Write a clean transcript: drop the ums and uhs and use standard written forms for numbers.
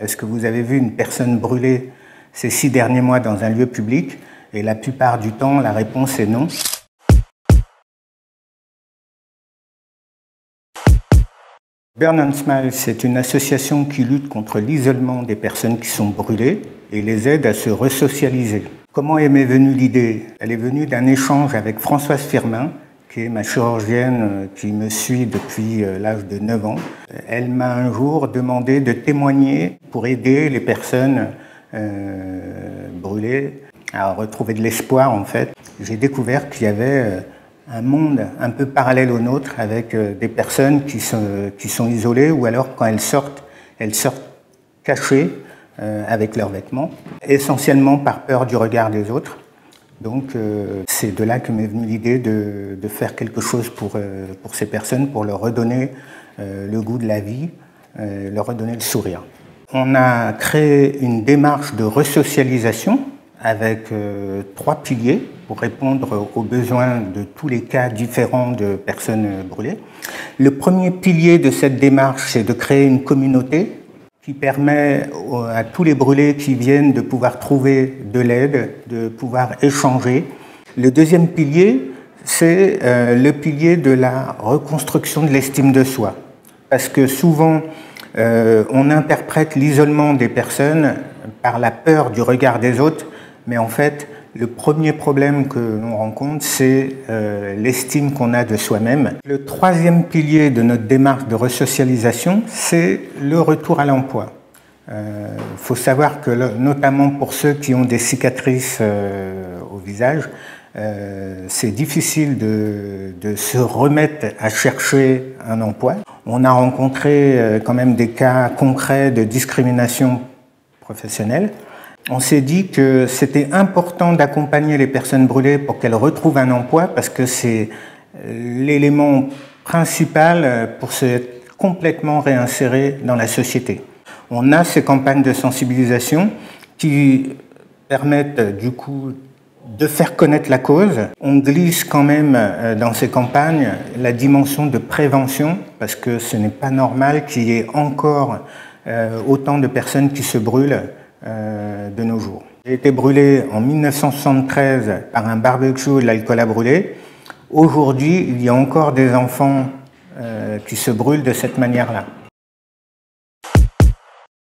Est-ce que vous avez vu une personne brûlée ces 6 derniers mois dans un lieu public? Et la plupart du temps, la réponse est non. Burn and Smile, c'est une association qui lutte contre l'isolement des personnes qui sont brûlées et les aide à se resocialiser. Comment est m'est venue l'idée? Elle est venue d'un échange avec Françoise Firmin, qui est ma chirurgienne qui me suit depuis l'âge de 9 ans. Elle m'a un jour demandé de témoigner pour aider les personnes brûlées à retrouver de l'espoir en fait. J'ai découvert qu'il y avait un monde un peu parallèle au nôtre avec des personnes qui sont isolées ou alors quand elles sortent cachées avec leurs vêtements, essentiellement par peur du regard des autres. Donc c'est de là que m'est venue l'idée de faire quelque chose pour ces personnes, pour leur redonner le goût de la vie, leur redonner le sourire. On a créé une démarche de resocialisation avec 3 piliers pour répondre aux besoins de tous les cas différents de personnes brûlées. Le premier pilier de cette démarche, c'est de créer une communauté qui permet à tous les brûlés qui viennent de pouvoir trouver de l'aide, de pouvoir échanger. Le deuxième pilier, c'est le pilier de la reconstruction de l'estime de soi. Parce que souvent, on interprète l'isolement des personnes par la peur du regard des autres, mais en fait, le premier problème que l'on rencontre, c'est l'estime qu'on a de soi-même. Le troisième pilier de notre démarche de resocialisation, c'est le retour à l'emploi. Faut savoir que, notamment pour ceux qui ont des cicatrices au visage, c'est difficile de se remettre à chercher un emploi. On a rencontré quand même des cas concrets de discrimination professionnelle. On s'est dit que c'était important d'accompagner les personnes brûlées pour qu'elles retrouvent un emploi parce que c'est l'élément principal pour se complètement réinsérer dans la société. On a ces campagnes de sensibilisation qui permettent du coup de faire connaître la cause. On glisse quand même dans ces campagnes la dimension de prévention parce que ce n'est pas normal qu'il y ait encore autant de personnes qui se brûlent de nos jours. J'ai été brûlé en 1973 par un barbecue et de l'alcool à brûler. Aujourd'hui, il y a encore des enfants qui se brûlent de cette manière-là.